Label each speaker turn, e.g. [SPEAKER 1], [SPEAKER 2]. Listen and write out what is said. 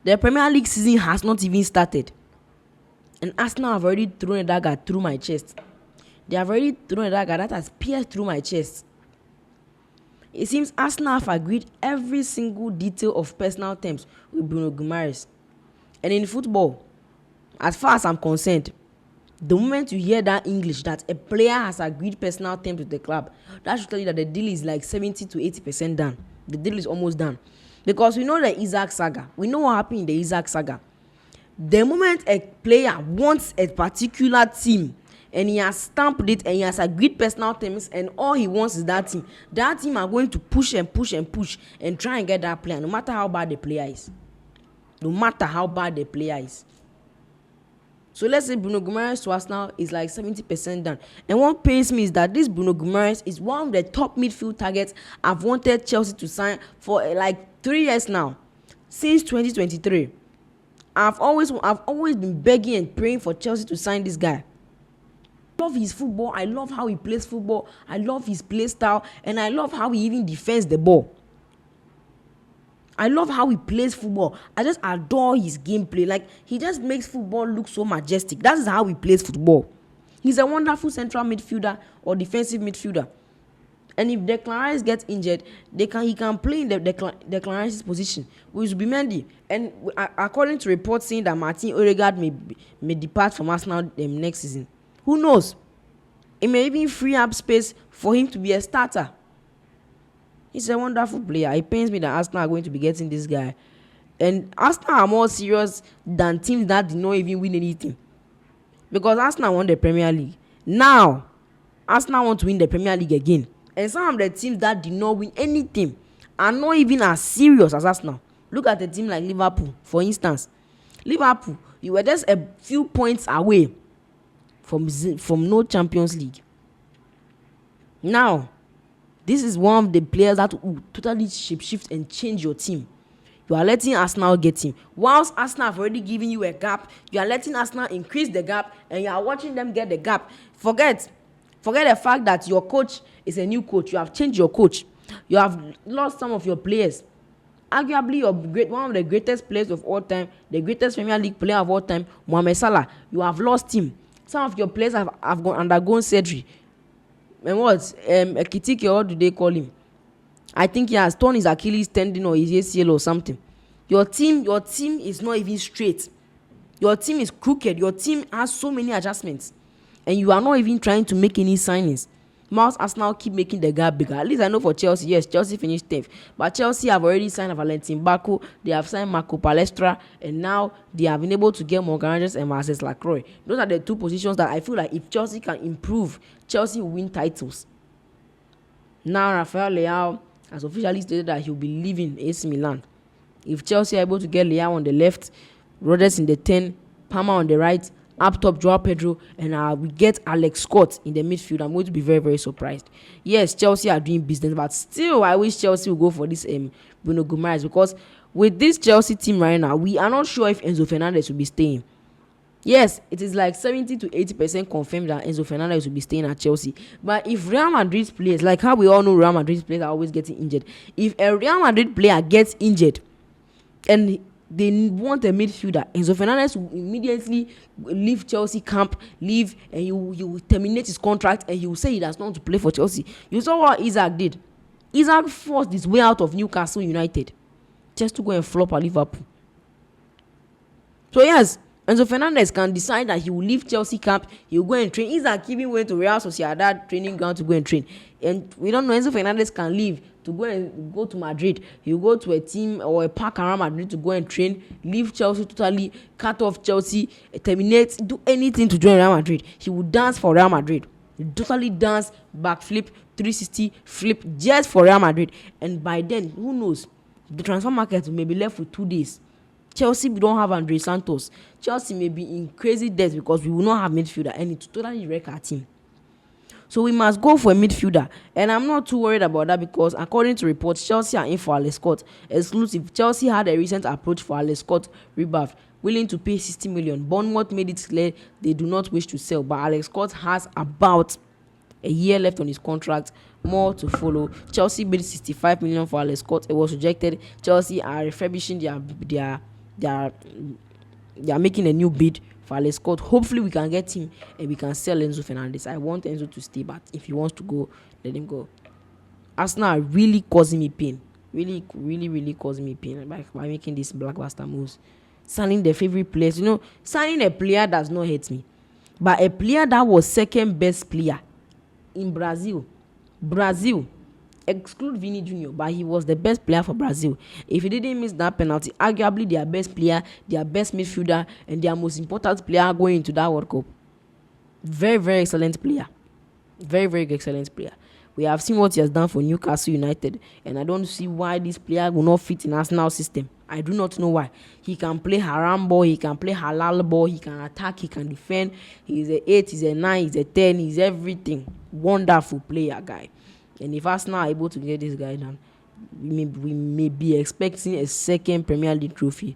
[SPEAKER 1] The Premier League season has not even started. And Arsenal have already thrown a dagger through my chest. They have already thrown a dagger that has pierced through my chest. It seems Arsenal have agreed every single detail of personal terms with Bruno Guimaraes. And in football, as far as I'm concerned, the moment you hear that English that a player has agreed personal terms with the club, that should tell you that the deal is like 70 to 80% done. The deal is almost done. Because we know the Isaac saga. We know what happened in the Isaac saga. The moment a player wants a particular team and he has stamped it and he has agreed personal terms and all he wants is that team are going to push and push and push and try and get that player, no matter how bad the player is. No matter how bad the player is. So let's say Bruno Guimaraes to Arsenal is like 70% done. And what pains me is that this Bruno Guimaraes is one of the top midfield targets I've wanted Chelsea to sign for like 3 years now. Since 2023. I've always been begging and praying for Chelsea to sign this guy. I love his football. I love how he plays football. I love his play style. And I love how he even defends the ball. I love how he plays football. I just adore his gameplay. Like, he just makes football look so majestic. That is how he plays football. He's a wonderful central midfielder or defensive midfielder. And if Declan Rice gets injured, he can play in Declan Rice's position, which will be Mendy. And according to reports saying that Martin Odegaard may depart from Arsenal next season. Who knows? It may even free up space for him to be a starter. He's a wonderful player. It pains me that Arsenal are going to be getting this guy. And Arsenal are more serious than teams that did not even win anything. Because Arsenal won the Premier League. Now, Arsenal want to win the Premier League again. And some of the teams that did not win anything are not even as serious as Arsenal. Look at a team like Liverpool, for instance. Liverpool, you were just a few points away from no Champions League. Now, this is one of the players that will totally shift and change your team. You are letting Arsenal get him. Whilst Arsenal have already given you a gap, you are letting Arsenal increase the gap and you are watching them get the gap. Forget the fact that your coach is a new coach. You have changed your coach. You have lost some of your players. Arguably, one of the greatest players of all time, the greatest Premier League player of all time, Mohamed Salah. You have lost him. Some of your players have undergone surgery. And what? Ekitike, what do they call him? I think he has torn his Achilles tendon or his ACL or something. Your team is not even straight. Your team is crooked. Your team has so many adjustments. And you are not even trying to make any signings. Whilst Arsenal keep making the gap bigger. At least I know for Chelsea, yes, Chelsea finished 10th. But Chelsea have already signed Valentin Baku. They have signed Marco Palestra. And now they have been able to get Morgan Rogers and Marcus Lacroix. Those are the two positions that I feel like if Chelsea can improve, Chelsea will win titles. Now Rafael Leao has officially stated that he'll be leaving AC Milan. If Chelsea are able to get Leao on the left, Rodgers in the 10, Palmer on the right, up top Joao Pedro, and we get Alex Scott in the midfield, I'm going to be very, very surprised. Yes, Chelsea are doing business, but still I wish Chelsea will go for this Bruno Guimaraes, because with this Chelsea team right now, we are not sure if Enzo Fernandez will be staying. Yes, it is like 70 to 80% confirmed that Enzo Fernandez will be staying at Chelsea. But if Real Madrid's players, like how we all know Real Madrid's players are always getting injured, if a Real Madrid player gets injured and they want a midfielder, Enzo Fernandez will immediately leave Chelsea camp, and he will terminate his contract, and he will say he does not want to play for Chelsea. You saw what Isaac did. Isaac forced his way out of Newcastle United just to go and flop at Liverpool. So yes, Enzo Fernandez can decide that he will leave Chelsea camp, he will go and train. Isaac even went to Real Sociedad training ground to go and train. And we don't know, Enzo Fernandez can leave to go to Madrid. He will go to a team or a park around Madrid to go and train, leave Chelsea totally, cut off Chelsea, terminate, do anything to join Real Madrid. He will dance for Real Madrid. He totally dance, backflip, 360, flip just for Real Madrid. And by then, who knows? The transfer market may be left with 2 days. Chelsea, we don't have Andre Santos. Chelsea may be in crazy debt because we will not have midfielder, and it will totally wreck our team. So we must go for a midfielder. And I'm not too worried about that because according to reports, Chelsea are in for Alex Scott. Exclusive. Chelsea had a recent approach for Alex Scott rebuffed, willing to pay 60 million. Bournemouth made it clear they do not wish to sell, but Alex Scott has about a year left on his contract. More to follow. Chelsea bid 65 million for Alex Scott. It was rejected. Chelsea are refurbishing their they are making a new bid for Alex Scott. Hopefully we can get him and we can sell Enzo Fernandez. I want Enzo to stay, but if he wants to go, let him go. Arsenal are really causing me pain. Really causing me pain by making these blockbuster moves. Signing their favorite players. Signing a player does not hurt me. But a player that was second best player in Brazil, exclude Vini Jr., but he was the best player for Brazil. If he didn't miss that penalty, arguably their best player, their best midfielder, and their most important player going into that World Cup. Very excellent player. Very excellent player. We have seen what he has done for Newcastle United, and I don't see why this player will not fit in Arsenal system. I do not know why. He can play haram ball, he can play halal ball, he can attack, he can defend. He's a 8, he's a 9, he's a 10, he's everything. Wonderful player, guy. And if Arsenal are able to get this guy done, we may be expecting a second Premier League trophy.